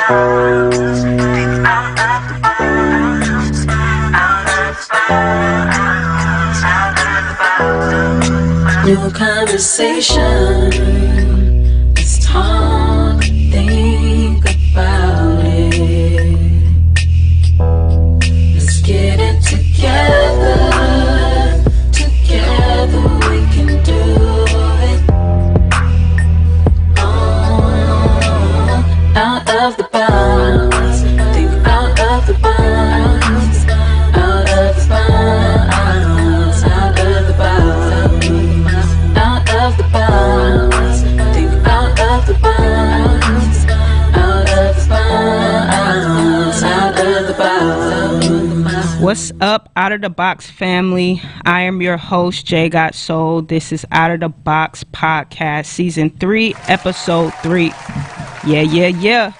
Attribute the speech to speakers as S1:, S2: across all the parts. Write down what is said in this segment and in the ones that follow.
S1: New conversation. Let's talk, think about it. Let's get it together. Together we can do it. Oh, out of the box. Think out of the box. Out of the box. Out of the box. Out of the box. Think out of the box. Out of the box. Out of the box.
S2: What's up, Out of the Box family? I am your host, Jay Got Soul. This is Out of the Box Podcast, Season 3, Episode 3. Yeah.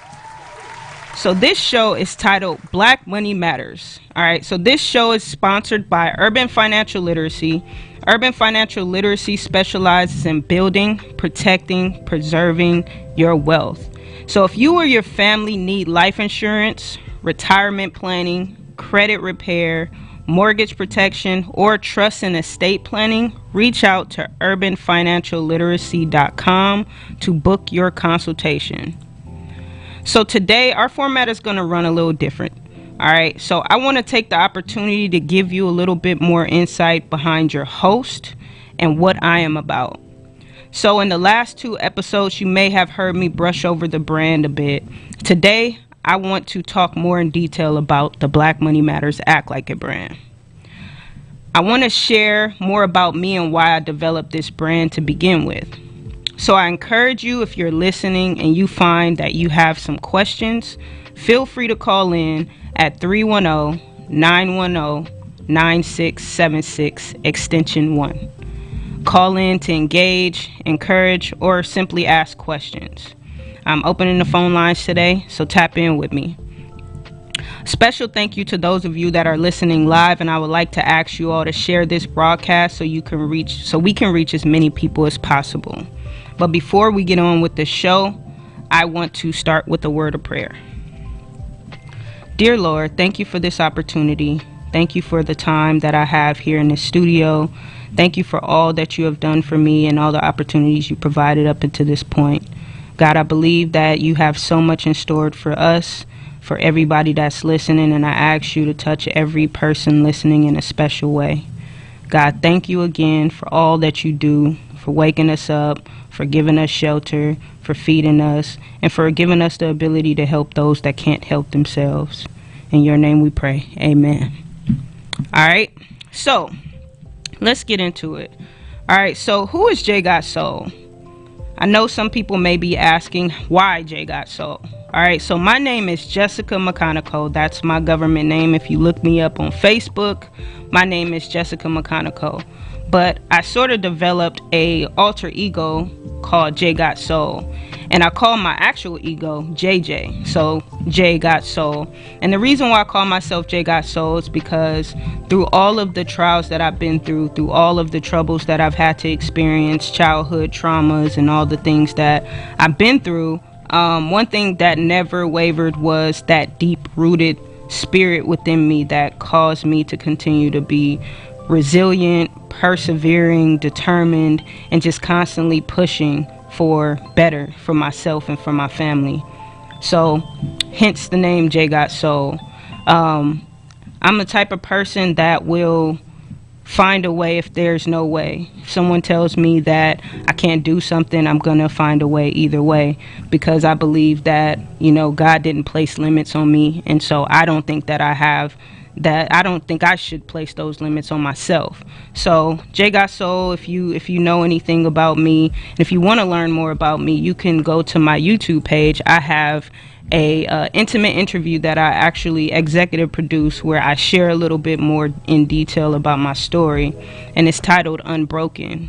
S2: So this show is titled Black Money Matters. Alright, so this show is sponsored by Urban Financial Literacy. Urban Financial Literacy specializes in building, protecting, preserving your wealth. So if you or your family need life insurance, retirement planning, credit repair, mortgage protection, or trust and estate planning, reach out to urbanfinancialliteracy.com to book your consultation. So today our format is going to run a little different. All right, so I want to take the opportunity to give you a little bit more insight behind your host and what I am about. So in the last 2 episodes, you may have heard me brush over the brand a bit. Today, I want to talk more in detail about the Black Money Matters Act Like It brand. I want to share more about me and why I developed this brand to begin with. So I encourage you, if you're listening and you find that you have some questions, feel free to call in at 310-910-9676 extension 1. Call in to engage, encourage, or simply ask questions. I'm opening the phone lines today, so tap in with me. Special thank you to those of you that are listening live, and I would like to ask you all to share this broadcast so we can reach as many people as possible. But before we get on with the show, I want to start with a word of prayer. Dear Lord, thank you for this opportunity. Thank you for the time that I have here in the studio. Thank you for all that you have done for me and all the opportunities you provided up until this point. God, I believe that you have so much in store for us, for everybody that's listening, and I ask you to touch every person listening in a special way. God, thank you again for all that you do, for waking us up, for giving us shelter, for feeding us, and for giving us the ability to help those that can't help themselves. In your name we pray. Amen. All right, so let's get into it. All right, so who is Jay Got Soul? I know some people may be asking, why Jay Got Soul? All right, so my name is Jessica McConaughey. That's my government name. If you look me up on Facebook, my name is Jessica McConaughey. But I sort of developed a alter ego called Jay Got Soul. And I call my actual ego JJ. So Jay Got Soul. And the reason why I call myself Jay Got Soul is because through all of the trials that I've been through all of the troubles that I've had to experience, childhood traumas and all the things that I've been through, one thing that never wavered was that deep-rooted spirit within me that caused me to continue to be resilient, persevering, determined, and just constantly pushing for better for myself and for my family. So hence the name Jay Got Soul. I'm the type of person that will find a way if there's no way. If someone tells me that I can't do something, I'm gonna find a way either way, because I believe that, God didn't place limits on me, and so I don't think that I don't think I should place those limits on myself. So Jay Got Soul, if you know anything about me, and if you want to learn more about me, you can go to my YouTube page. I have a intimate interview that I actually executive produce where I share a little bit more in detail about my story, and it's titled Unbroken.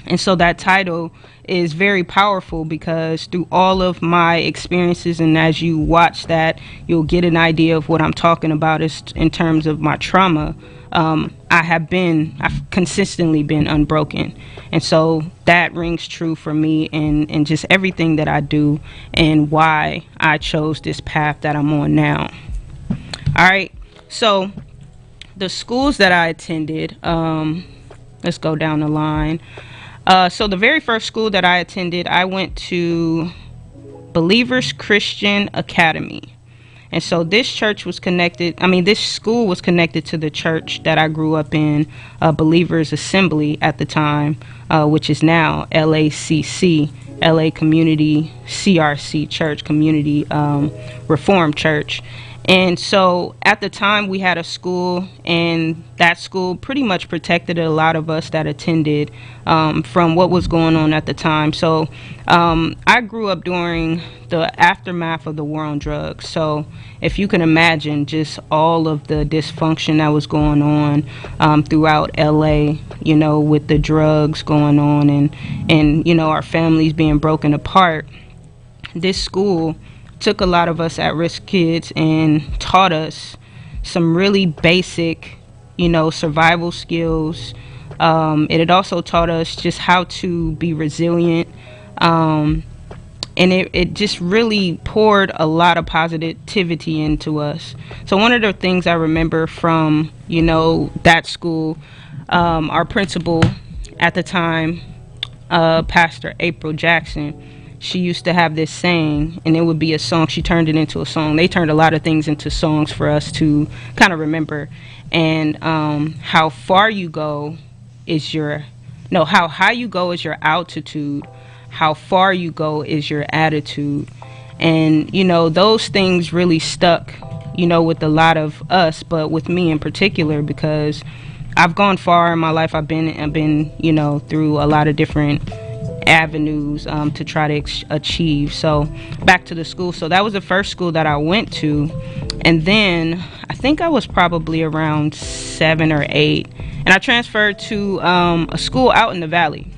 S2: And so that title is very powerful because through all of my experiences, and as you watch that, you'll get an idea of what I'm talking about is in terms of my trauma. I've consistently been unbroken. And so that rings true for me and just everything that I do and why I chose this path that I'm on now. All right. So the schools that I attended, let's go down the line. So the very first school that I attended, I went to Believers Christian Academy. And so this school was connected to the church that I grew up in, Believers Assembly at the time, which is now LACC, LA Community CRC Church, Community Reformed Church. And so at the time we had a school, and that school pretty much protected a lot of us that attended from what was going on at the time. So I grew up during the aftermath of the war on drugs. So if you can imagine just all of the dysfunction that was going on throughout LA, you know, with the drugs going on and you know, our families being broken apart, this school took a lot of us at-risk kids and taught us some really basic, you know, survival skills. It had also taught us just how to be resilient. And it just really poured a lot of positivity into us. So one of the things I remember from, you know, that school, our principal at the time, Pastor April Jackson, she used to have this saying, and it would be a song. She turned it into a song. They turned a lot of things into songs for us to kind of remember. And how high you go is your altitude. How far you go is your attitude. And, you know, those things really stuck, you know, with a lot of us, but with me in particular, because I've gone far in my life. I've been, you know, through a lot of different avenues to try to achieve. So back to the school. So that was the first school that I went to. And then I think I was probably around 7 or 8. And I transferred to a school out in the valley.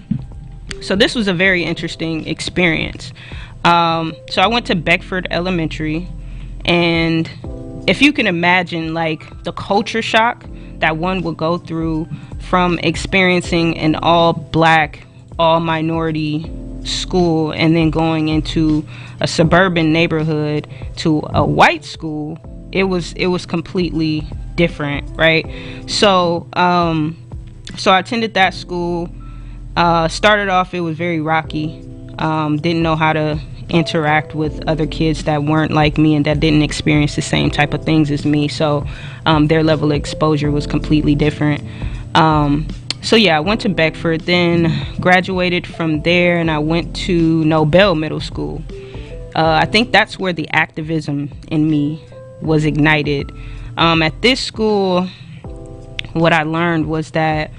S2: So this was a very interesting experience. So I went to Beckford Elementary. And if you can imagine, like, the culture shock that one would go through from experiencing an all-black, all-minority school and then going into a suburban neighborhood to a white school, it was completely different, right? So so I attended that school. Started off, it was very rocky. Didn't know how to interact with other kids that weren't like me and that didn't experience the same type of things as me. So their level of exposure was completely different. So yeah, I went to Beckford, then graduated from there, and I went to Nobel Middle School. I think that's where the activism in me was ignited. At this school, what I learned was that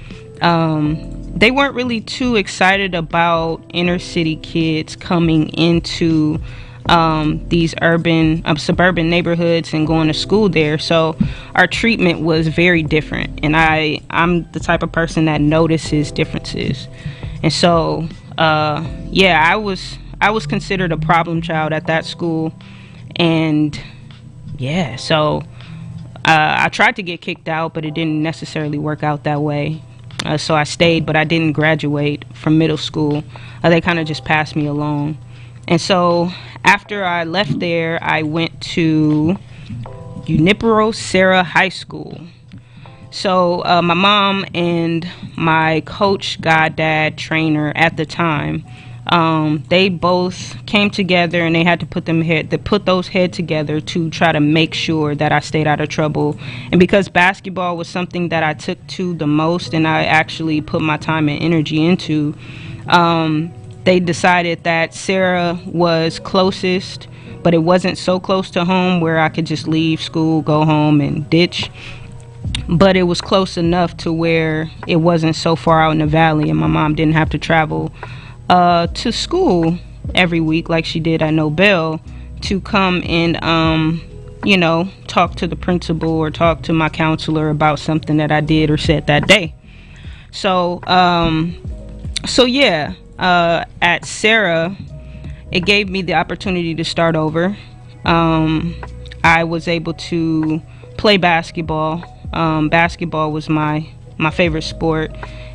S2: they weren't really too excited about inner city kids coming into these suburban neighborhoods and going to school there. So our treatment was very different, and I'm the type of person that notices differences. And so yeah, I was considered a problem child at that school. And yeah, so I tried to get kicked out, but it didn't necessarily work out that way. So I stayed, but I didn't graduate from middle school. They kind of just passed me along. And so after I left there, I went to Junipero Serra High School. So my mom and my coach, goddad, trainer at the time, they both came together, and they had to put those head together to try to make sure that I stayed out of trouble. And because basketball was something that I took to the most and I actually put my time and energy into, they decided that Sarah was closest, but it wasn't so close to home where I could just leave school, go home, and ditch. But it was close enough to where it wasn't so far out in the valley, and my mom didn't have to travel to school every week like she did at Nobel to come and, you know, talk to the principal or talk to my counselor about something that I did or said that day. So So yeah, at Sarah, it gave me the opportunity to start over. Um, I was able to play basketball. Basketball was my favorite sport,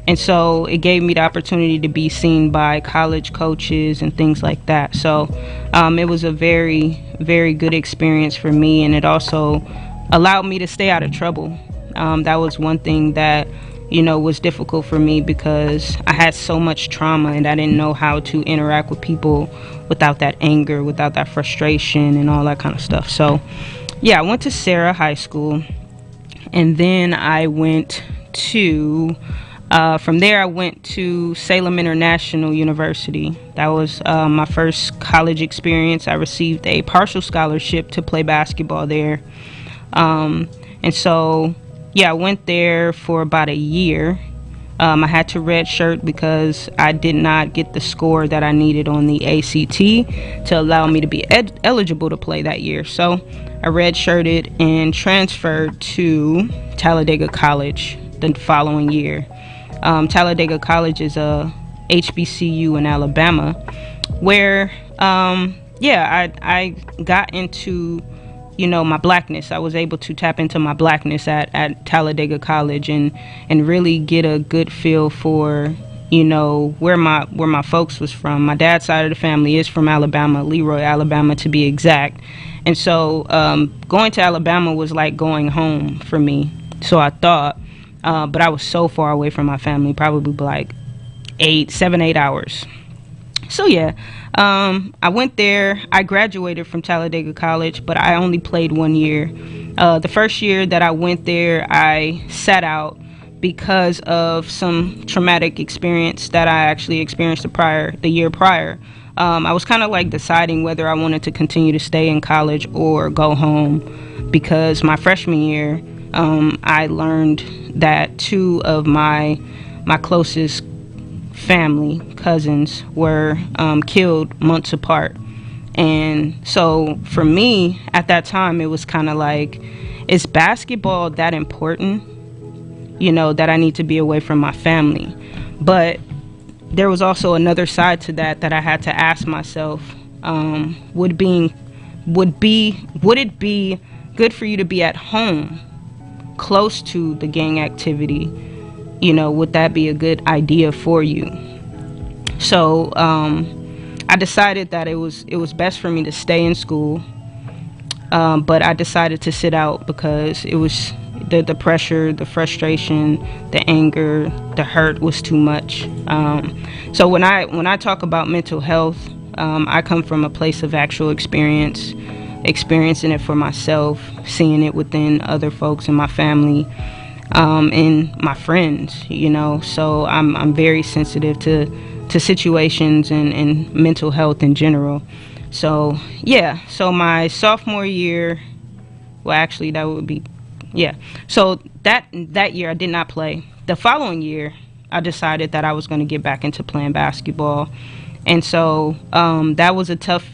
S2: and so it gave me the opportunity to be seen by college coaches and things like that. So it was a very, very good experience for me, and it also allowed me to stay out of trouble. That was one thing that was difficult for me because I had so much trauma and I didn't know how to interact with people without that anger, without that frustration, and all that kind of stuff. So, yeah, I went to Sarah High School, and then I went to from there, I went to Salem International University. That was my first college experience. I received a partial scholarship to play basketball there. And so, yeah, I went there for about a year. I had to redshirt because I did not get the score that I needed on the ACT to allow me to be eligible to play that year. So I redshirted and transferred to Talladega College the following year. Talladega College is a HBCU in Alabama, where I got into my blackness. I was able to tap into my blackness at Talladega College and really get a good feel for where my folks was from. My dad's side of the family is from Alabama, Leroy, Alabama to be exact. And so going to Alabama was like going home for me. So I thought, but I was so far away from my family, probably like 8 hours. So yeah, I went there. I graduated from Talladega College, but I only played 1 year. The first year that I went there, I sat out because of some traumatic experience that I actually experienced the year prior. I was kind of like deciding whether I wanted to continue to stay in college or go home, because my freshman year, I learned that two of my closest family cousins were killed months apart. And so for me at that time, it was kind of like, is basketball that important, that I need to be away from my family? But there was also another side to that I had to ask myself, would it be good for you to be at home close to the gang activity? Would that be a good idea for you? So I decided that it was best for me to stay in school, but I decided to sit out because it was the pressure, the frustration, the anger, the hurt was too much. So when I talk about mental health, I come from a place of actual experiencing it for myself, seeing it within other folks in my family, and my friends, so I'm very sensitive to situations and mental health in general. So yeah, so my sophomore year, well, actually that would be, yeah, so that year I did not play. The following year I decided that I was going to get back into playing basketball, and so that was a tough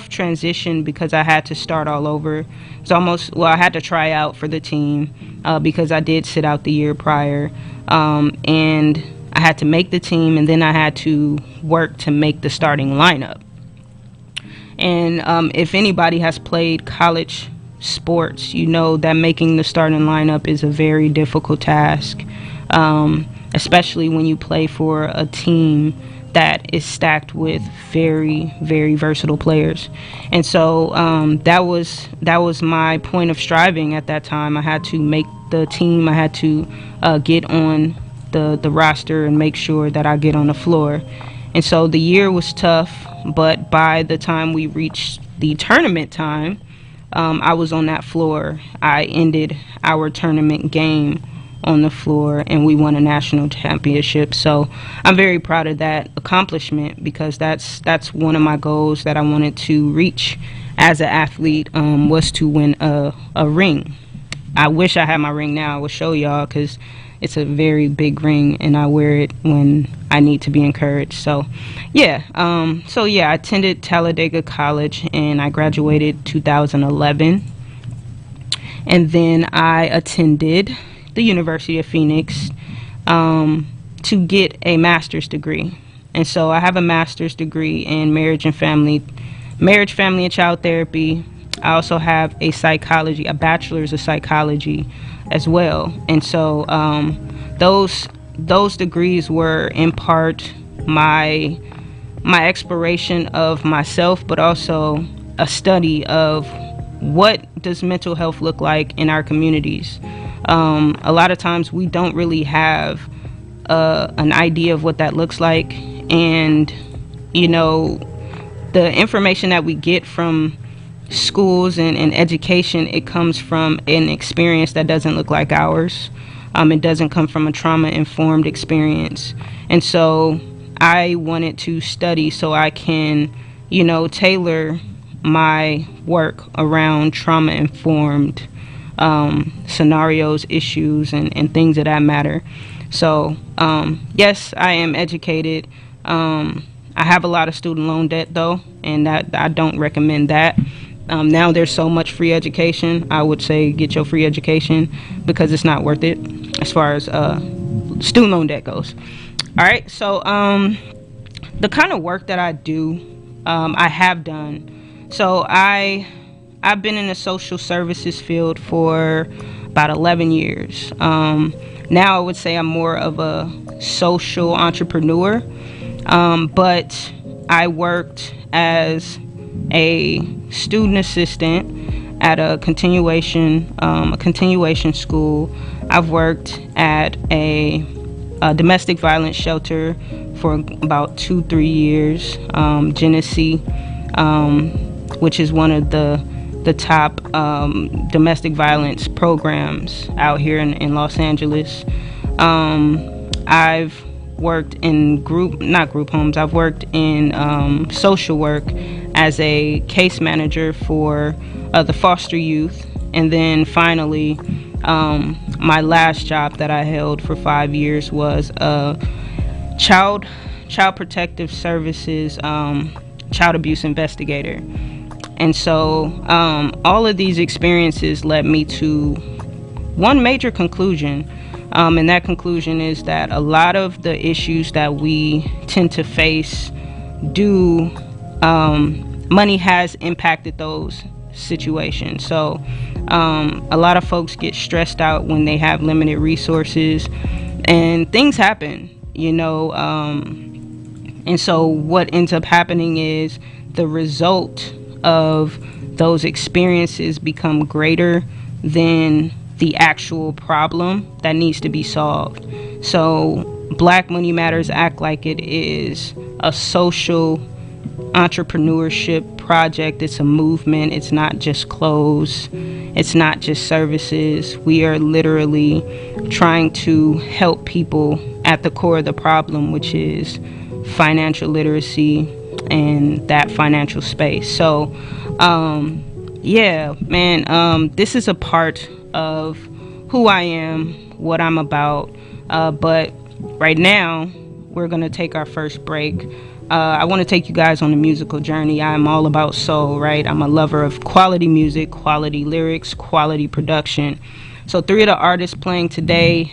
S2: transition because I had to start all over. It's I had to try out for the team because I did sit out the year prior, and I had to make the team, and then I had to work to make the starting lineup. And if anybody has played college sports, that making the starting lineup is a very difficult task, especially when you play for a team that is stacked with very, very versatile players. And so that was my point of striving at that time. I had to make the team. I had to get on the roster and make sure that I get on the floor. And so the year was tough, but by the time we reached the tournament time, I was on that floor. I ended our tournament game on the floor, and we won a national championship. So I'm very proud of that accomplishment, because that's one of my goals that I wanted to reach as an athlete, was to win a ring. I wish I had my ring now. I will show y'all, because it's a very big ring, and I wear it when I need to be encouraged. So yeah, I attended Talladega College, and I graduated 2011. And then I attended the University of Phoenix to get a master's degree. And so I have a master's degree in marriage, family, and child therapy. I also have a bachelor's of psychology as well. And so those degrees were in part my exploration of myself, but also a study of what does mental health look like in our communities. A lot of times we don't really have an idea of what that looks like, and the information that we get from schools and education, it comes from an experience that doesn't look like ours. It doesn't come from a trauma-informed experience. And so I wanted to study so I can, tailor my work around trauma-informed scenarios, issues, and things of that matter. So, yes, I am educated. I have a lot of student loan debt, though, and that I don't recommend that. Now there's so much free education. I would say get your free education because it's not worth it as far as student loan debt goes. All right, so the kind of work that I do, I have done. So I've been in the social services field for about 11 years. Now I would say I'm more of a social entrepreneur, but I worked as a student assistant at a continuation school. I've worked at a domestic violence shelter for about 2-3 years, Genesee, which is one of the top domestic violence programs out here in Los Angeles. I've worked in not group homes. I've worked in social work as a case manager for the foster youth, and then finally, my last job that I held for 5 years was a child protective services child abuse investigator. And so all of these experiences led me to one major conclusion. And that conclusion is that a lot of the issues that we tend to face money has impacted those situations. So a lot of folks get stressed out when they have limited resources, and things happen, and so what ends up happening is the result of those experiences become greater than the actual problem that needs to be solved. So Black Money Matters act like it is a social entrepreneurship project. It's a movement. It's not just clothes. It's not just services. We are literally trying to help people at the core of the problem, which is financial literacy and that financial space. So this is a part of who I am, what I'm about, but right now we're gonna take our first break. I want to take you guys on a musical journey. I'm all about soul, right? I'm a lover of quality music, quality lyrics, quality production. So 3 of the artists playing today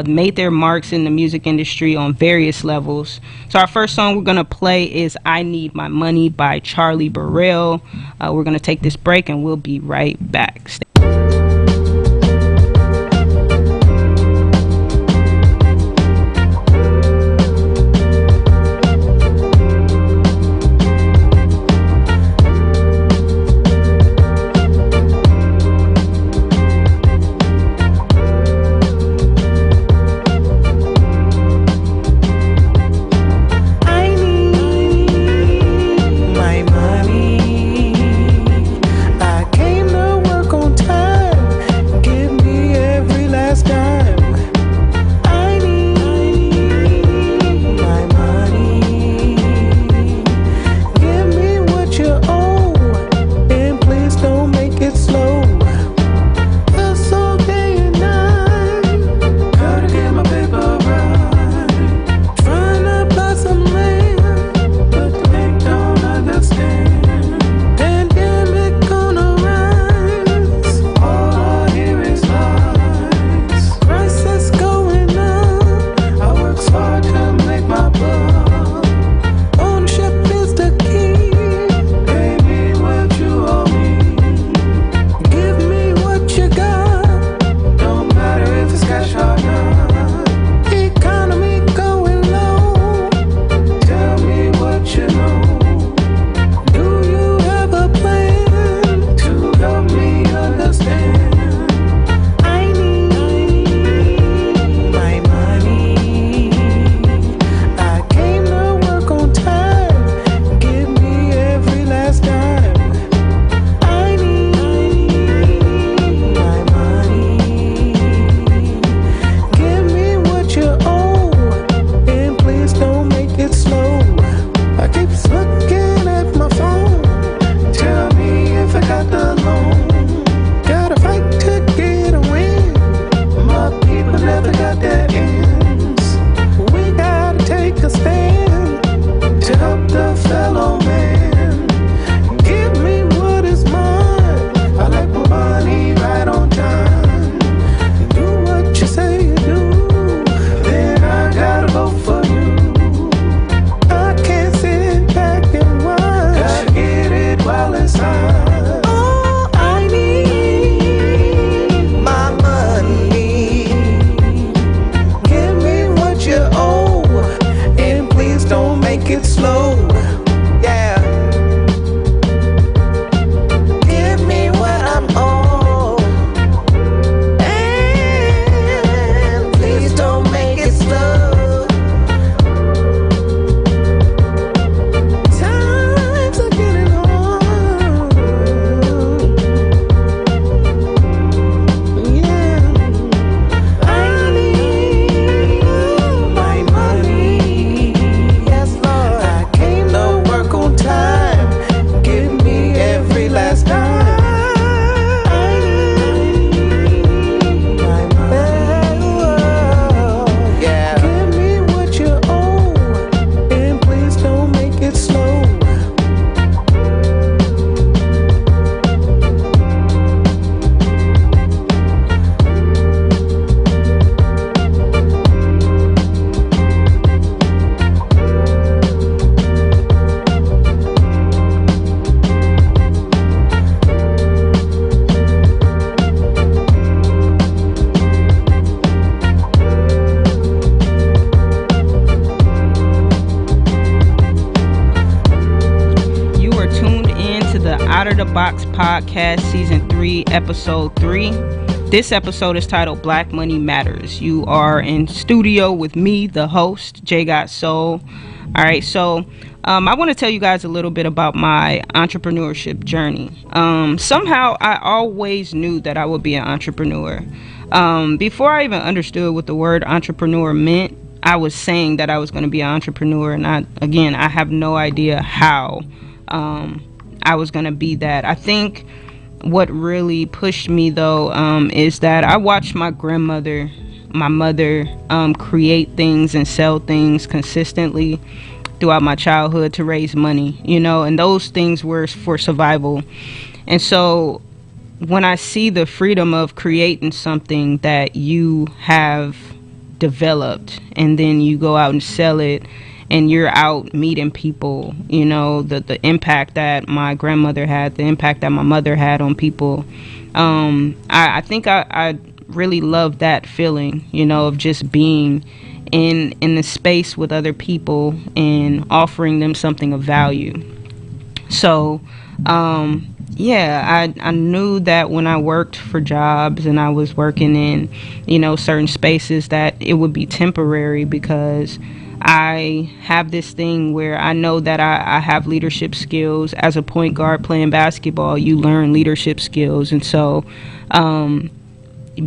S2: made their marks in the music industry on various levels. So our first song we're going to play is I Need My Money by Charlie Burrell. We're going to take this break and we'll be right back.
S3: I came to work on time.
S2: Out of the Box Podcast, Season 3, Episode 3. This episode is titled Black Money Matters. You are in studio with me, the host, J Got Soul. Alright, so I want to tell you guys a little bit about my entrepreneurship journey. Somehow I always knew that I would be an entrepreneur. Before I even understood what the word entrepreneur meant, I was saying that I was going to be an entrepreneur, and I have no idea how I was going to be that. I think what really pushed me, though, is that I watched my mother, create things and sell things consistently throughout my childhood to raise money, and those things were for survival. And so when I see the freedom of creating something that you have developed and then you go out and sell it and you're out meeting people, the impact that my grandmother had, the impact that my mother had on people, I think I really love that feeling, of just being in the space with other people and offering them something of value. So I knew that when I worked for jobs and I was working in, certain spaces, that it would be temporary, because I have this thing where I know that I have leadership skills. As a point guard playing basketball, you learn leadership skills. And so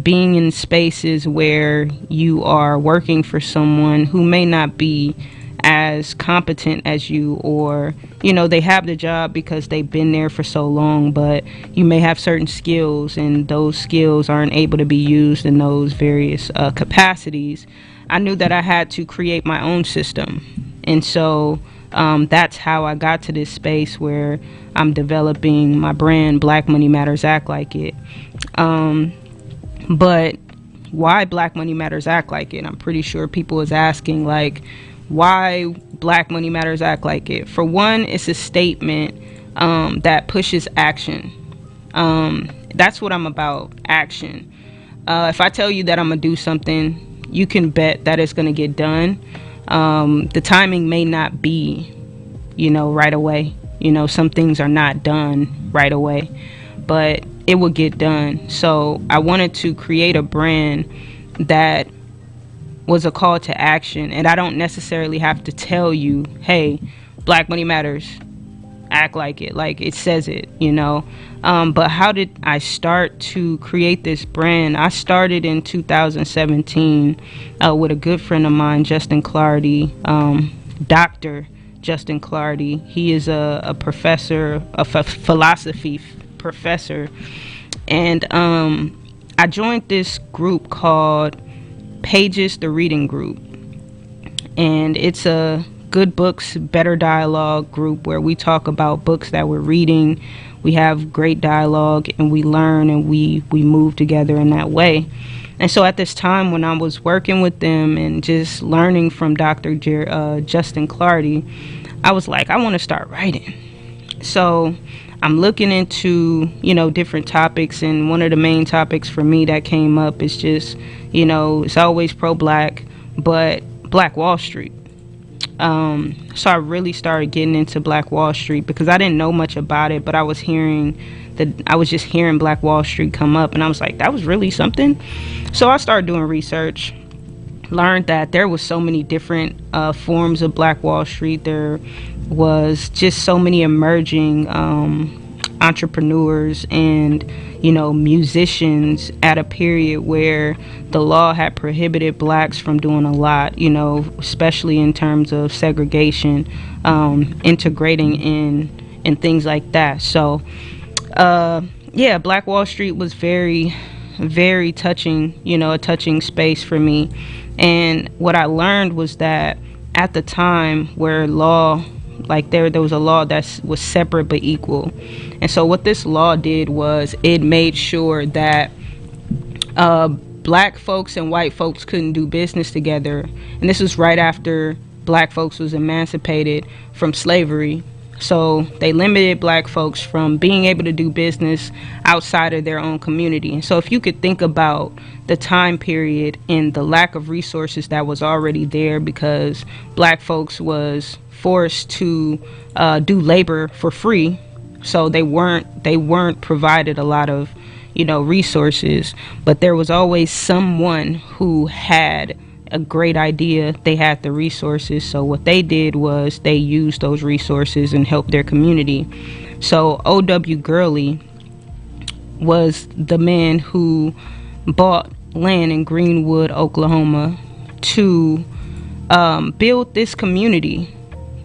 S2: being in spaces where you are working for someone who may not be as competent as you, or they have the job because they've been there for so long, but you may have certain skills and those skills aren't able to be used in those various capacities. I knew that I had to create my own system, and so that's how I got to this space where I'm developing my brand, Black Money Matters, Act Like It. But why Black Money Matters, Act Like It? I'm pretty sure people is asking, like, why Black Money Matters, Act Like It? For one, it's a statement that pushes action. That's what I'm about, action. If I tell you that I'm going to do something, you can bet that it's going to get done. The timing may not be, right away. Some things are not done right away, but it will get done. So I wanted to create a brand that was a call to action, and I don't necessarily have to tell you, hey, Black Money Matters, act like it, like it says it, but how did I start to create this brand? I started in 2017 with a good friend of mine, Justin Clardy, Dr. Justin Clardy. He is a professor, a philosophy professor, and I joined this group called Pages, the Reading Group, and it's a good books, better dialogue group where we talk about books that we're reading. We have great dialogue and we learn and we move together in that way. And so at this time when I was working with them and just learning from Dr. Justin Clardy, I was like, I want to start writing. So I'm looking into, different topics, and one of the main topics for me that came up is just, it's always pro-black, but Black Wall Street. So I really started getting into Black Wall Street because I didn't know much about it, but I was just hearing Black Wall Street come up, and I was like, that was really something. So I started doing research, learned that there was so many different forms of Black Wall Street. There was just so many emerging entrepreneurs and musicians at a period where the law had prohibited blacks from doing a lot, especially in terms of segregation, integrating in and things like that. So Black Wall Street was very, very touching, a touching space for me. And what I learned was that at the time where law, like there was a law that was separate but equal. And so what this law did was it made sure that black folks and white folks couldn't do business together. And this was right after black folks was emancipated from slavery. So they limited black folks from being able to do business outside of their own community. And so if you could think about the time period and the lack of resources that was already there because black folks was forced to do labor for free So they weren't provided a lot of, resources, but there was always someone who had a great idea. They had the resources, so what they did was they used those resources and helped their community. So O.W. Gurley was the man who bought land in Greenwood, Oklahoma, to build this community,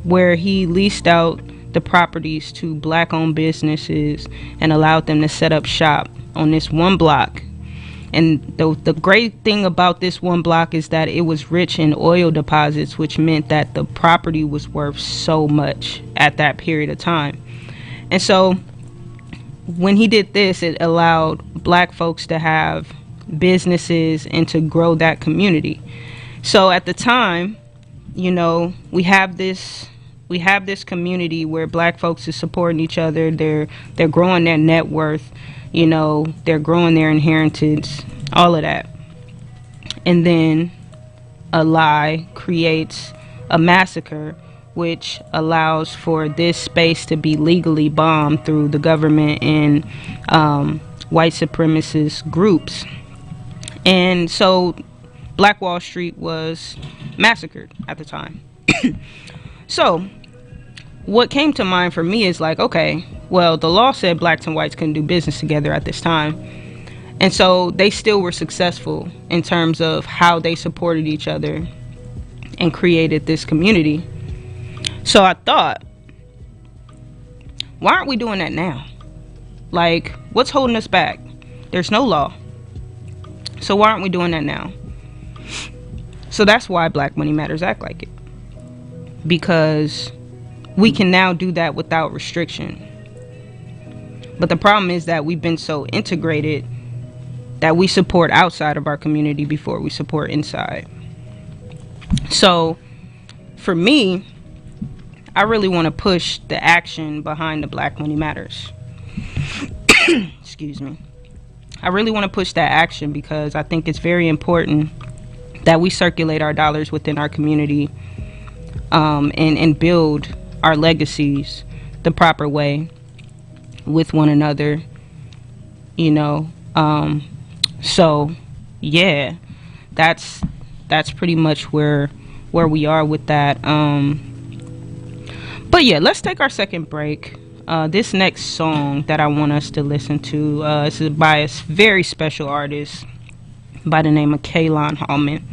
S2: where he leased out the properties to black-owned businesses and allowed them to set up shop on this one block. And the great thing about this one block is that it was rich in oil deposits, which meant that the property was worth so much at that period of time. And so when he did this, it allowed black folks to have businesses and to grow that community. So at the time, we have this community where black folks are supporting each other. They're growing their net worth, they're growing their inheritance, all of that. And then a lie creates a massacre, which allows for this space to be legally bombed through the government and white supremacist groups. And so Black Wall Street was massacred at the time. So what came to mind for me is like, okay, well, the law said blacks and whites couldn't do business together at this time. And so they still were successful in terms of how they supported each other and created this community. So I thought, why aren't we doing that now? Like, what's holding us back? There's no law. So why aren't we doing that now? So that's why Black Money Matters act like it. Because we can now do that without restriction. But the problem is that we've been so integrated that we support outside of our community before we support inside. So for me, I really want to push the action behind the Black Money Matters. Excuse me. I really want to push that action because I think it's very important that we circulate our dollars within our community, and build our legacies the proper way with one another, so yeah, that's pretty much where we are with that. But yeah, let's take our second break. This next song that I want us to listen to is by a very special artist by the name of Kaylon Hallman.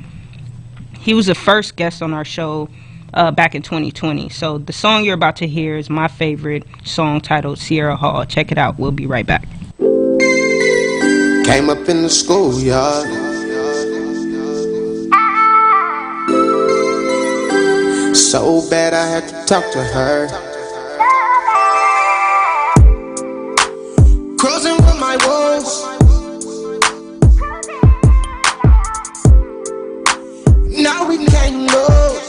S2: He was the first guest on our show back in 2020. So the song you're about to hear is my favorite song, titled Sierra Hall. Check it out. We'll be right back.
S3: Came up in the schoolyard, so bad I had to talk to her. Cruising with my wolves, now we can't lose.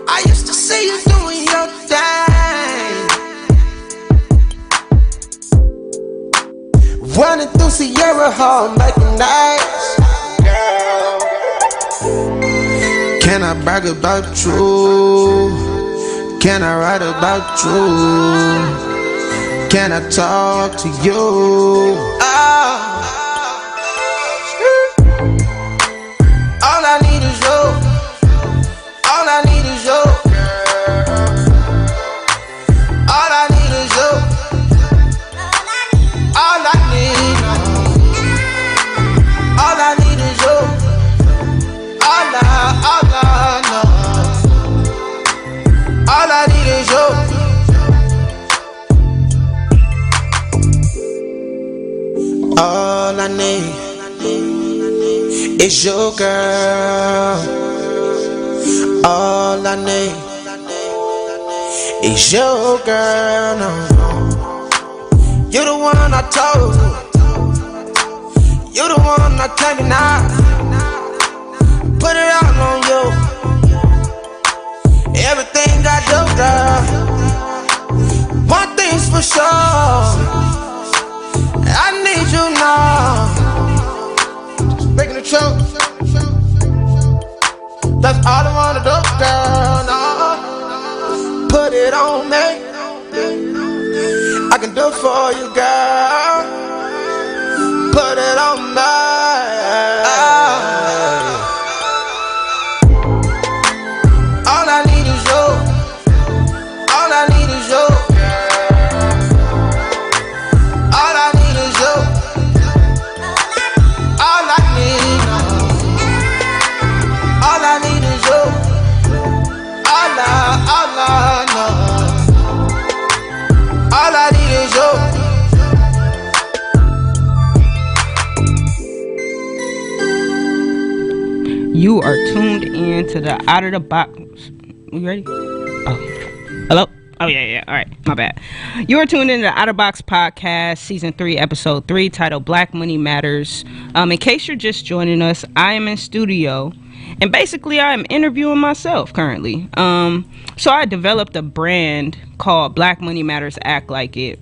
S3: I used to see you doing your thing, running through Sierra Hall, making nice. Can I brag about you? Can I write about you? Can I talk to you? All I need is you. All I need is you. All I need is you. All I need. All I need is you. All I know. All I need is you. All I need is your girl. All I need is your girl. No. You're the one I told. You're the one I can't deny. Put it out on you. Everything I do, girl. One thing's for sure, I need you now. Breaking the truth. That's all I wanna do, girl. No. do for you, girl. Put it on me. All I need is you. All I need is you. All I need is you. All I need. All I need is you. All I need is you.
S2: You are tuned in to the Out of the Box. You ready? Oh, hello? Oh, yeah. All right. My bad. You are tuned in to the Out of Box podcast, season 3, episode 3, titled Black Money Matters. In case you're just joining us, I am in studio, and basically I am interviewing myself currently. So I developed a brand called Black Money Matters Act Like It.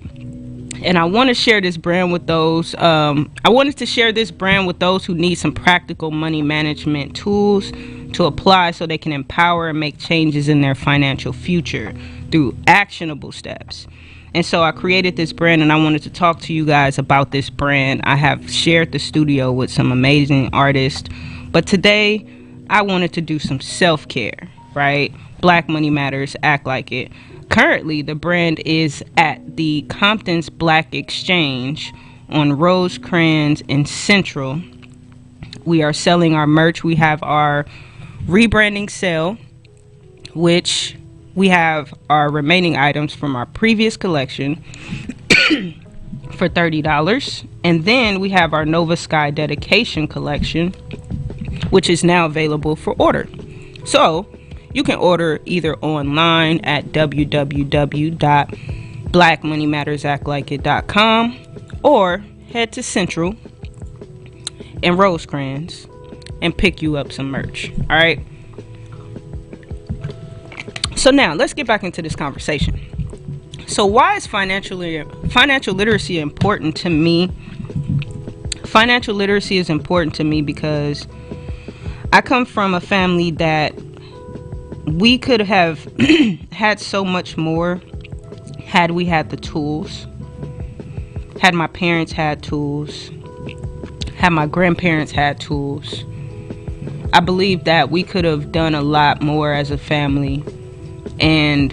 S2: And I want to share this brand with those. I wanted to share this brand with those who need some practical money management tools to apply so they can empower and make changes in their financial future through actionable steps. And so I created this brand, and I wanted to talk to you guys about this brand. I have shared the studio with some amazing artists, but today I wanted to do some self-care, right? Black Money Matters, Act Like It. Currently, the brand is at the Compton's Black Exchange on Rosecrans and Central. We are selling our merch. We have our rebranding sale, which we have our remaining items from our previous collection for $30. And then we have our Nova Sky dedication collection, which is now available for order. So you can order either online at www.blackmoneymattersactlikeit.com or head to Central and Rosecrans and pick you up some merch. All right. So now let's get back into this conversation. So why is financial literacy important to me? Financial literacy is important to me because I come from a family that we could have had so much more had we had the tools, had my parents had tools, had my grandparents had tools. I believe that we could have done a lot more as a family. And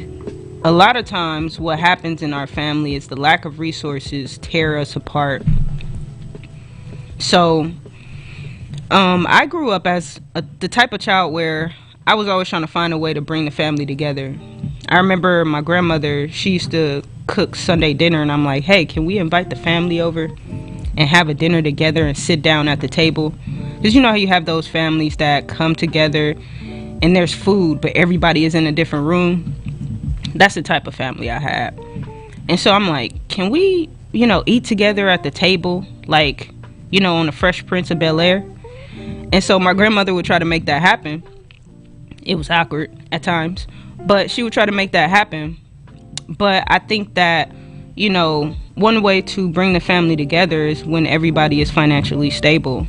S2: a lot of times what happens in our family is the lack of resources tear us apart. So I grew up as the type of child where I was always trying to find a way to bring the family together. I remember my grandmother, she used to cook Sunday dinner, and I'm like, hey, can we invite the family over and have a dinner together and sit down at the table? Because you know how you have those families that come together and there's food, but everybody is in a different room? That's the type of family I had. And so I'm like, can we, eat together at the table, like, on the Fresh Prince of Bel-Air? And so my grandmother would try to make that happen. It was awkward at times, but she would try to make that happen. But I think that, one way to bring the family together is when everybody is financially stable.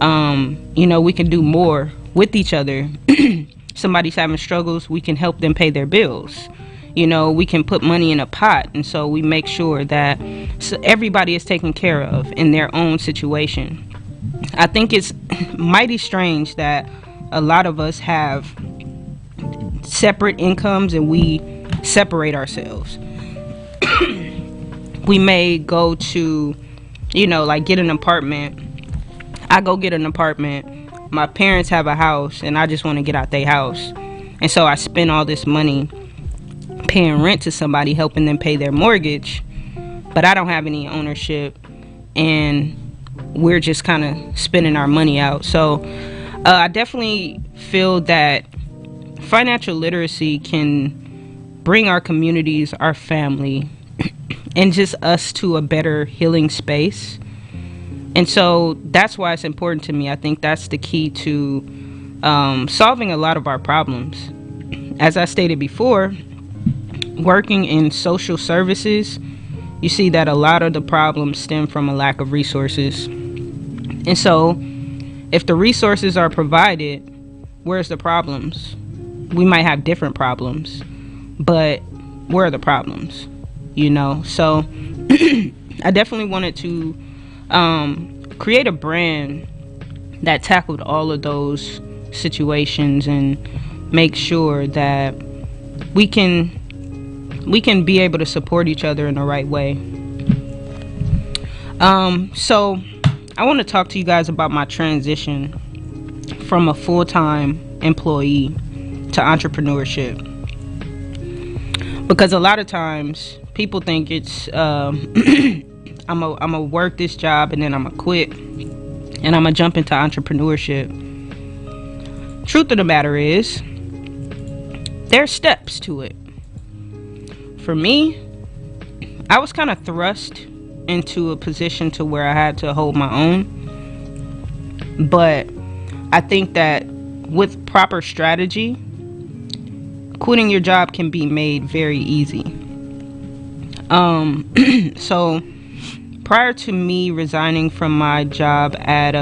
S2: We can do more with each other. Somebody's having struggles, we can help them pay their bills. We can put money in a pot, and so we make sure that everybody is taken care of in their own situation. I think it's mighty strange that a lot of us have separate incomes and we separate ourselves. We may go to, get an apartment. I go get an apartment. My parents have a house and I just want to get out their house. And so I spend all this money paying rent to somebody, helping them pay their mortgage, but I don't have any ownership and we're just kind of spending our money out. So I definitely feel that financial literacy can bring our communities, our family, and just us to a better healing space. And so that's why it's important to me. I think that's the key to solving a lot of our problems. As I stated before, working in social services, you see that a lot of the problems stem from a lack of resources. And so if the resources are provided, where's the problems? We might have different problems, but where are the problems? So I definitely wanted to create a brand that tackled all of those situations and make sure that we can be able to support each other in the right way. So I want to talk to you guys about my transition from a full-time employee to entrepreneurship, because a lot of times people think it's I'm gonna work this job and then I'm gonna quit and I'm gonna jump into entrepreneurship. Truth of the matter is, there's steps to it. For me, I was kind of thrust into a position to where I had to hold my own, but I think that with proper strategy, quitting your job can be made very easy. So prior to me resigning from my job at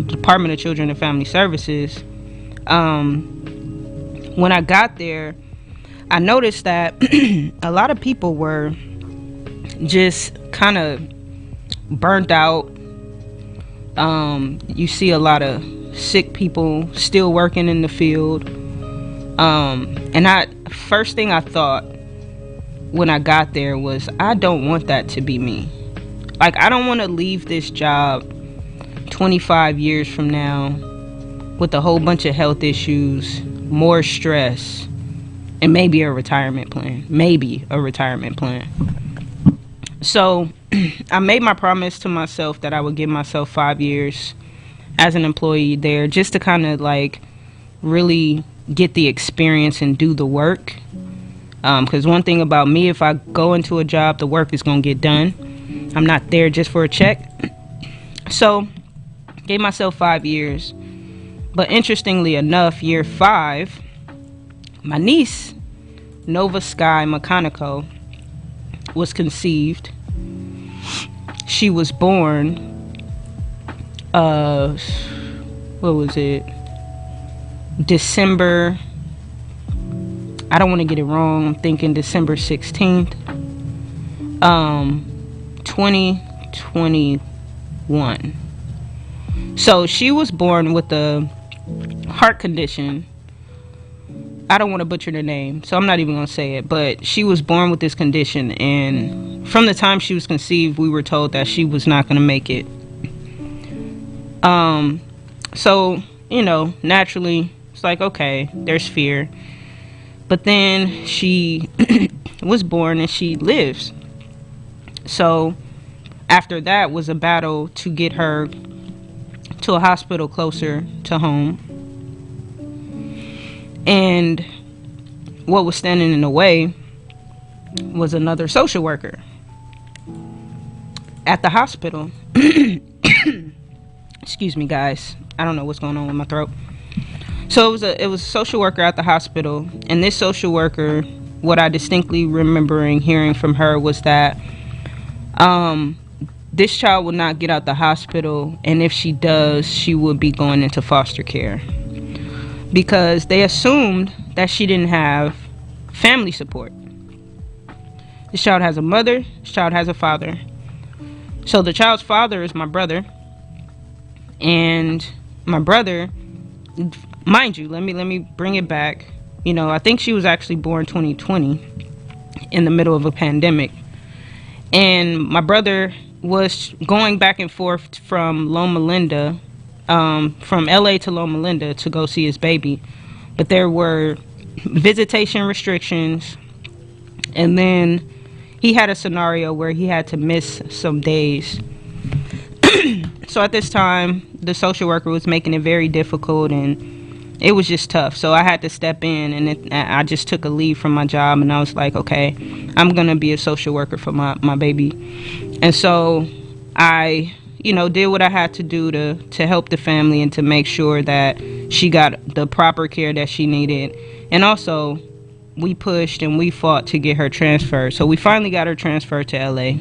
S2: Department of Children and Family Services, when I got there, I noticed that a lot of people were just kind of burnt out. You see a lot of sick people still working in the field. And first thing I thought when I got there was, I don't want that to be me. Like, I don't want to leave this job 25 years from now with a whole bunch of health issues, more stress, and maybe a retirement plan. So I made my promise to myself that I would give myself 5 years as an employee there, just to kind of like really get the experience and do the work. Because one thing about me, if I go into a job, the work is going to get done. I'm not there just for a check. So gave myself 5 years. But interestingly enough, year 5, my niece, Nova Sky Mechanico, was conceived. She was born, what was it? December, I don't want to get it wrong, I'm thinking December 16th, 2021. So she was born with a heart condition. I don't want to butcher the name, so I'm not even going to say it, but she was born with this condition, and from the time she was conceived, we were told that she was not going to make it. So, you know, naturally, it's like, okay, there's fear. But then she was born and she lives. So after that was a battle to get her to a hospital closer to home. And what was standing in the way was another social worker at the hospital. Excuse me, guys. I don't know what's going on with my throat. So it was a social worker at the hospital, and this social worker, what I distinctly remembering hearing from her was that this child will not get out the hospital, and if she does, she would be going into foster care, because they assumed that she didn't have family support. This child has a mother, this child has a father. So the child's father is my brother, and my brother, mind you, let me bring it back. You know, I think she was actually born 2020 in the middle of a pandemic. And my brother was going back and forth from Loma Linda, from LA to Loma Linda to go see his baby. But there were visitation restrictions. And then he had a scenario where he had to miss some days. So at this time, the social worker was making it very difficult, and it was just tough. So I had to step in, and I just took a leave from my job, and I was like, okay, I'm going to be a social worker for my baby. And so I, you know, did what I had to do to help the family and to make sure that she got the proper care that she needed. And also, we pushed and we fought to get her transferred. So we finally got her transferred to LA.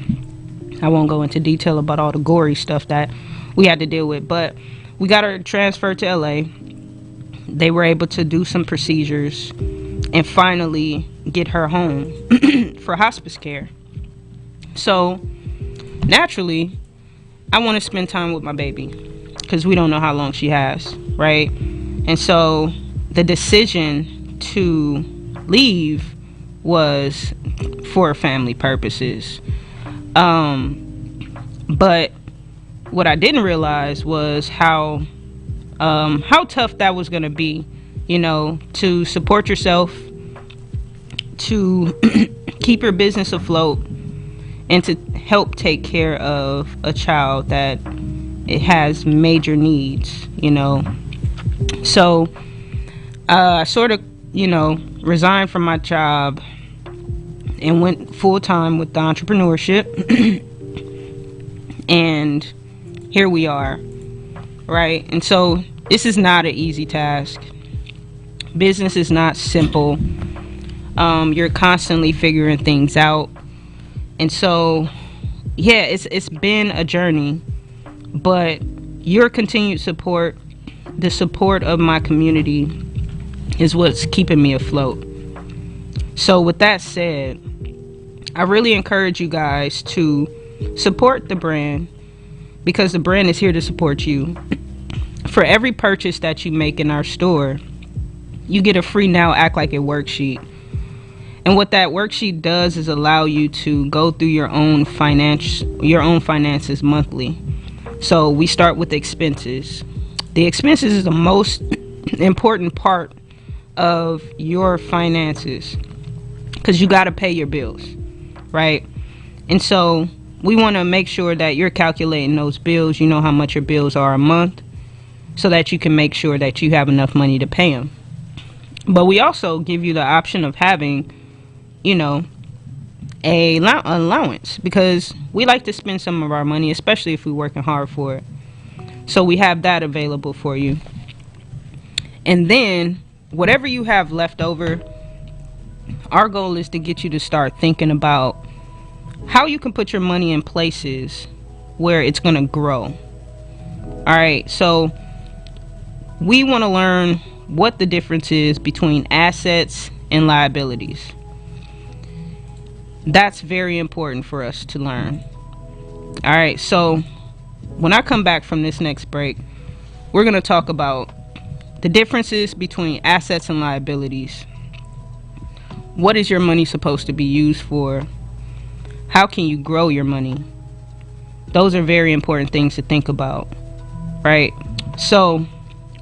S2: I won't go into detail about all the gory stuff that we had to deal with, but we got her transferred to LA. They were able to do some procedures and finally get her home for hospice care. So naturally, I want to spend time with my baby because we don't know how long she has, right? And so the decision to leave was for family purposes. But what I didn't realize was how tough that was going to be, to support yourself, to keep your business afloat, and to help take care of a child that it has major needs, So I sort of, resigned from my job and went full time with the entrepreneurship. And here we are, right? And so this is not an easy task. Business is not simple. You're constantly figuring things out. And so, yeah, it's been a journey, but your continued support, the support of my community, is what's keeping me afloat. So with that said, I really encourage you guys to support the brand, because the brand is here to support you. For every purchase that you make in our store, you get a free Now Act Like It worksheet. And what that worksheet does is allow you to go through your own finances monthly. So we start with expenses. The expenses is the most important part of your finances, because you got to pay your bills, right? And so we want to make sure that you're calculating those bills. You know how much your bills are a month, so that you can make sure that you have enough money to pay them. But we also give you the option of having, a allowance, because we like to spend some of our money, especially if we're working hard for it. So we have that available for you. And then whatever you have left over, our goal is to get you to start thinking about how you can put your money in places where it's going to grow. All right, so we want to learn what the difference is between assets and liabilities. That's very important for us to learn. All right, so when I come back from this next break, we're going to talk about the differences between assets and liabilities. What is your money supposed to be used for? How can you grow your money? Those are very important things to think about, right? So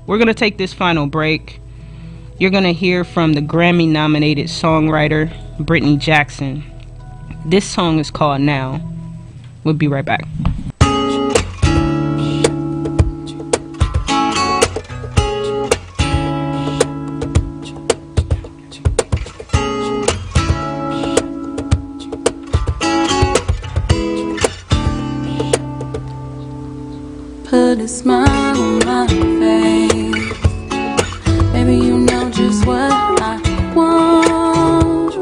S2: we're going to take this final break. You're going to hear from the Grammy-nominated songwriter, Brittany Jackson. This song is called Now. We'll be right back.
S1: Put a smile on my face. Baby, you know just what I want.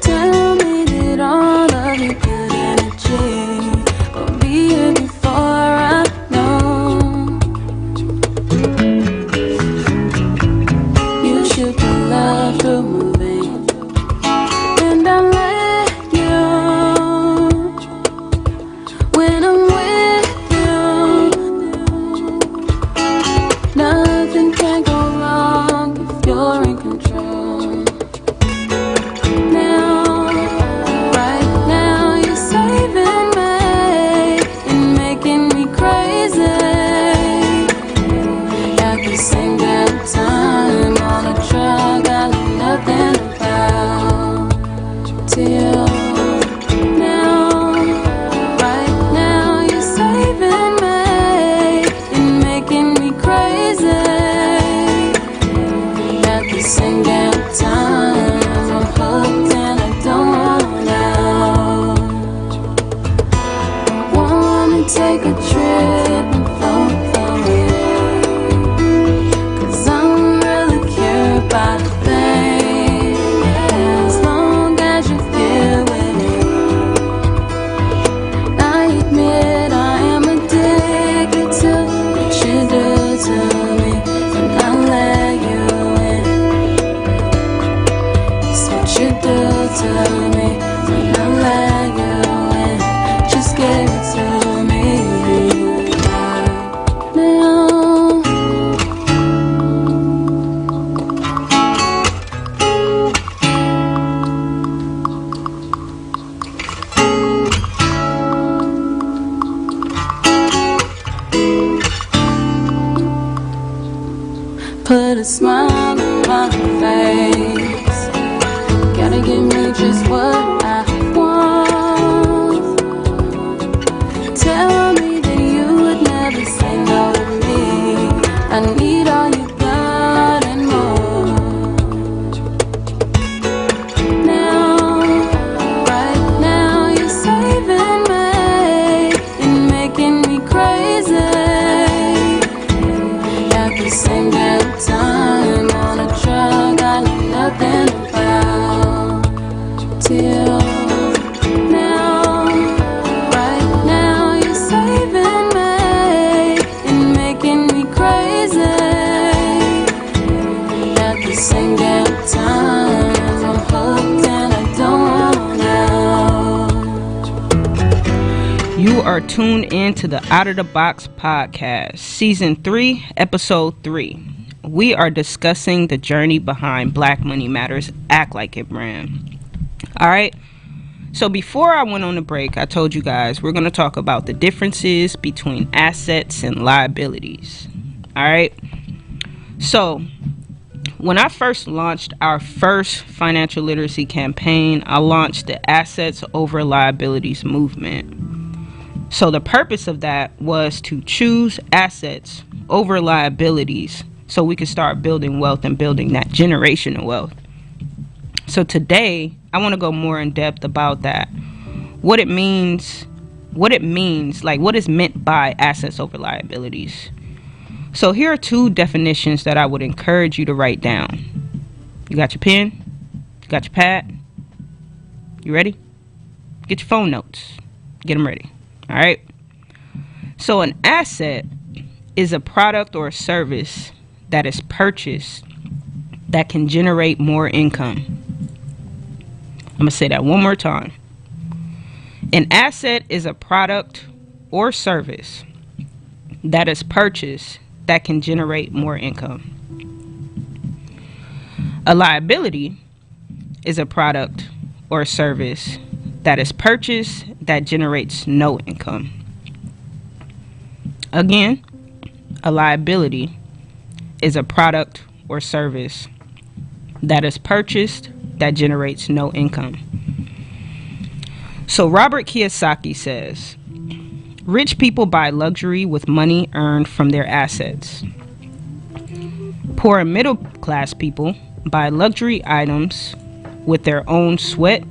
S1: Tell me that all of your good energy will be here before I know. You should put love through my veins, and I let you when I'm with you. put a smile on my face. Gotta give me just what I want. Tell me that you would never say no to me. I need all you got and more. Now, right now, you're saving me and making me crazy. At the same damn time, on a drug I know nothing about. Till now, right now, you're saving me and making me crazy. At the same damn time, I'm hooked and I don't want out.
S2: You are tuned in to the Out of the Box podcast, season 3, episode 3. We are discussing the journey behind Black Money Matters Act Like It brand. All right. So before I went on the break, I told you guys we're going to talk about the differences between assets and liabilities. All right. So when I first launched our first financial literacy campaign, I launched the Assets Over Liabilities movement. So the purpose of that was to choose assets over liabilities so we could start building wealth and building that generational wealth. So today, I want to go more in depth about that. What it means, like what is meant by assets over liabilities. So here are 2 definitions that I would encourage you to write down. You got your pen? You got your pad? You ready? Get your phone notes. Get them ready. All right. So an asset is a product or a service that is purchased that can generate more income. I'm going to say that one more time. An asset is a product or service that is purchased that can generate more income. A liability is a product or service that is purchased that generates no income. Again, a liability is a product or service that is purchased that generates no income. So Robert Kiyosaki says, rich people buy luxury with money earned from their assets. Poor and middle class people buy luxury items with their own sweat,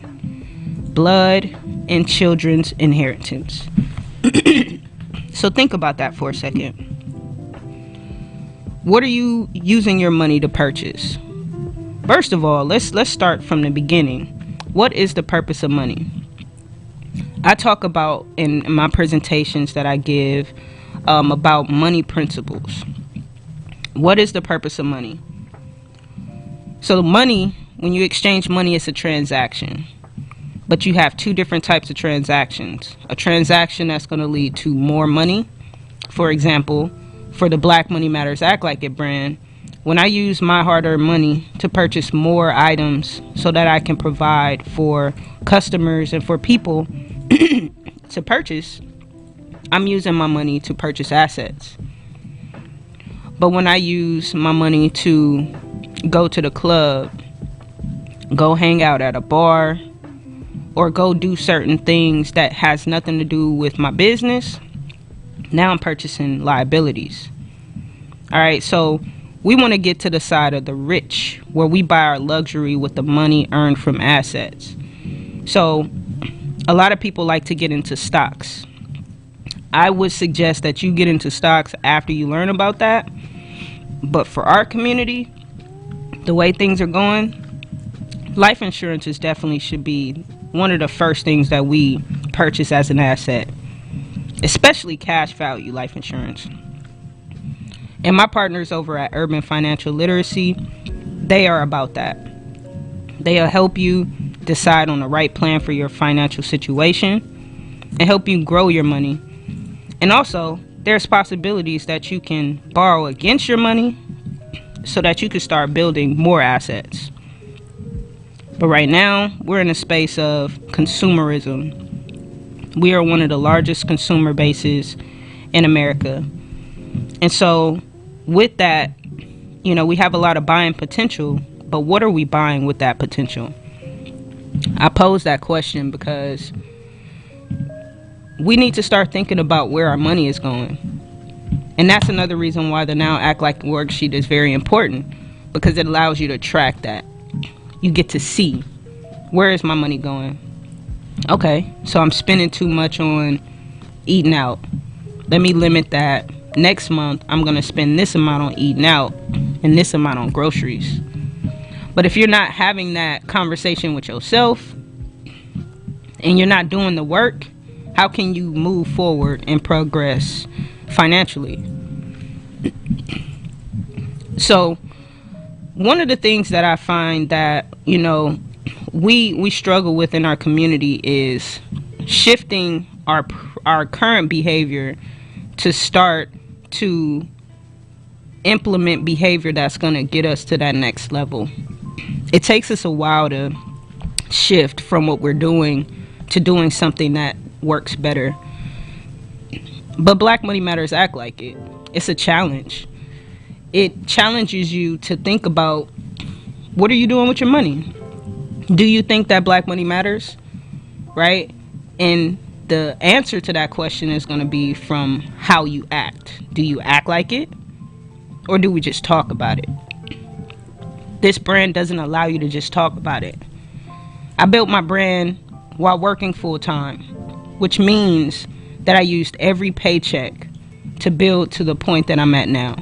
S2: blood, and children's inheritance. So think about that for a second. What are you using your money to purchase? First of all, let's start from the beginning. What is the purpose of money? I talk about in my presentations that I give about money principles. What is the purpose of money? So money, when you exchange money, it's a transaction. But you have 2 different types of transactions. A transaction that's going to lead to more money. For example, for the Black Money Matters Act Like It brand, when I use my hard-earned money to purchase more items so that I can provide for customers and for people to purchase, I'm using my money to purchase assets. But when I use my money to go to the club, go hang out at a bar, or go do certain things that has nothing to do with my business, now I'm purchasing liabilities. All right, so we want to get to the side of the rich, where we buy our luxury with the money earned from assets. So a lot of people like to get into stocks. I would suggest that you get into stocks after you learn about that. But for our community, the way things are going, life insurance is definitely should be one of the first things that we purchase as an asset, especially cash value life insurance. And my partners over at Urban Financial Literacy, they are about that. They'll help you decide on the right plan for your financial situation and help you grow your money. And also, there's possibilities that you can borrow against your money so that you can start building more assets. But right now, we're in a space of consumerism. We are one of the largest consumer bases in America. And so with that, we have a lot of buying potential, but what are we buying with that potential? I pose that question because we need to start thinking about where our money is going. And that's another reason why the Now Act Like worksheet is very important, because it allows you to track that. You get to see, where is my money going? Okay, so I'm spending too much on eating out. Let me limit that. Next month, I'm going to spend this amount on eating out and this amount on groceries. But if you're not having that conversation with yourself and you're not doing the work, how can you move forward and progress financially? So one of the things that I find that, we struggle with in our community is shifting our current behavior to start to implement behavior that's going to get us to that next level. It takes us a while to shift from what we're doing to doing something that works better. But Black Money Matters Act Like It. It's a challenge. It challenges you to think about, what are you doing with your money? Do you think that black money matters? Right? And the answer to that question is going to be from how you act. Do you act like it? Or do we just talk about it? This brand doesn't allow you to just talk about it. I built my brand while working full time, which means that I used every paycheck to build to the point that I'm at now.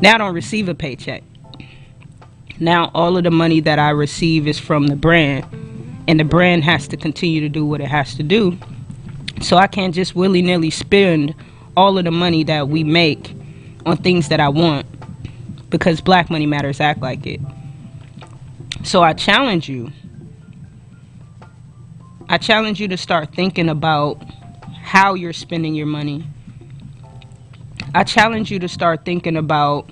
S2: Now I don't receive a paycheck. Now all of the money that I receive is from the brand, and the brand has to continue to do what it has to do. So I can't just willy-nilly spend all of the money that we make on things that I want, because Black Money Matters Act Like It. So I challenge you to start thinking about how you're spending your money. I challenge you to start thinking about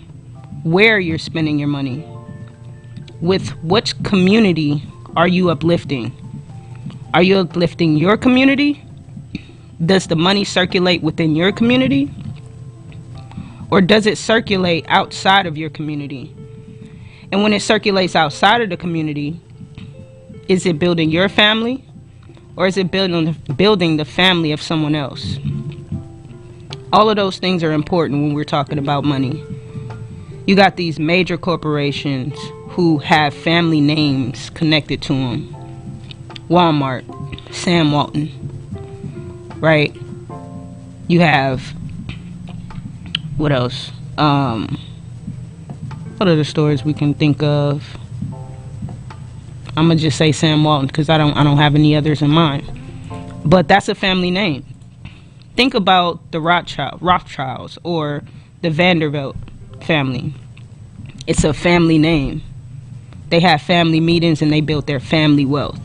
S2: where you're spending your money. With which community are you uplifting? Are you uplifting your community? Does the money circulate within your community? Or does it circulate outside of your community? And when it circulates outside of the community, is it building your family? Or is it building the family of someone else? All of those things are important when we're talking about money. You got these major corporations who have family names connected to them. Walmart, Sam Walton, right? You have, what else? What are the stores we can think of? I'm gonna just say Sam Walton because I don't have any others in mind. But that's a family name. Think about the Rothschilds or the Vanderbilt family. It's a family name. They have family meetings and they built their family wealth.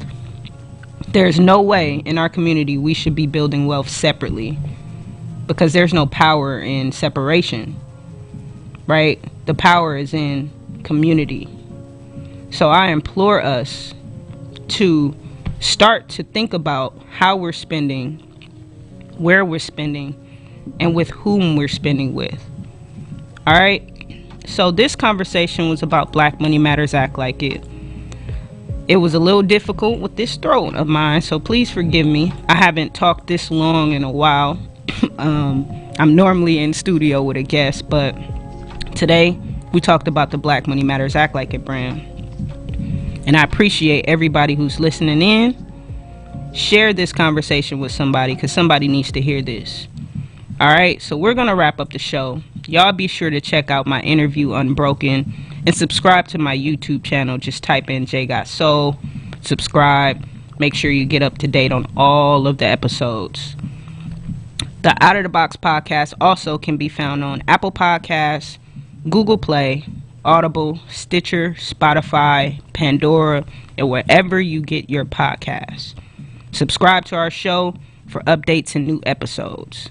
S2: There's no way in our community we should be building wealth separately, because there's no power in separation, right? The power is in community. So I implore us to start to think about how we're spending, where we're spending, and with whom we're spending with. All right? So this conversation was about Black Money Matters Act Like It. It was a little difficult with this throat of mine, so please forgive me. I haven't talked this long in a while. I'm normally in studio with a guest, but today we talked about the Black Money Matters Act Like It brand. And I appreciate everybody who's listening in. Share this conversation with somebody, because somebody needs to hear this. All right, so we're going to wrap up the show. Y'all be sure to check out my interview Unbroken and subscribe to my YouTube channel. Just type in J Got Soul, subscribe. Make sure you get up to date on all of the episodes. The Out of the Box podcast also can be found on Apple Podcasts, Google Play, Audible, Stitcher, Spotify, Pandora, and wherever you get your podcasts. Subscribe to our show for updates and new episodes.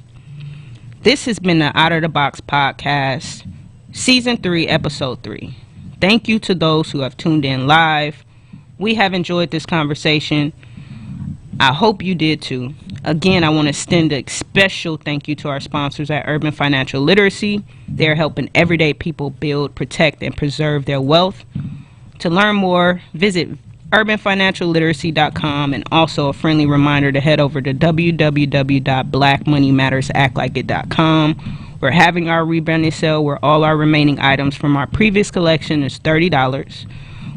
S2: This has been the Out of the Box podcast, Season 3, Episode 3. Thank you to those who have tuned in live. We have enjoyed this conversation. I hope you did too. Again, I want to extend a special thank you to our sponsors at Urban Financial Literacy. They're helping everyday people build, protect, and preserve their wealth. To learn more, visit urbanfinancialliteracy.com, and also a friendly reminder to head over to www.blackmoneymattersactlikeit.com. We're having our rebranding sale where all our remaining items from our previous collection is $30.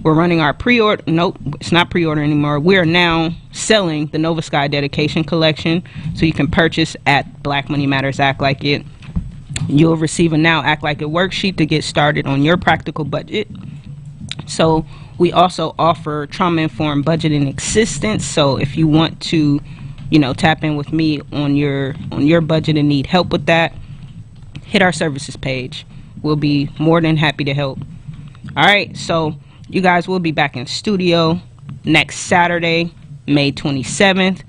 S2: We're running our pre-order. Nope, it's not pre-order anymore. We are now selling the Nova Sky Dedication Collection, so you can purchase at Black Money Matters Act Like It. You'll receive a Now Act Like It worksheet to get started on your practical budget. So we also offer trauma-informed budgeting assistance. So if you want to, tap in with me on your budget and need help with that, hit our services page. We'll be more than happy to help. All right, so you guys will be back in studio next Saturday, May 27th.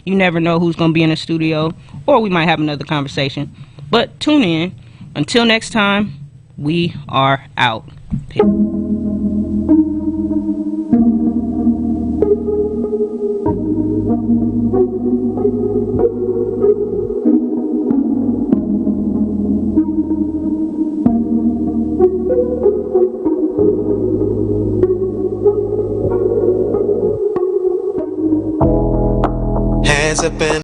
S2: You never know who's going to be in the studio, or we might have another conversation. But tune in. Until next time, we are out. Peace.
S3: Hands up in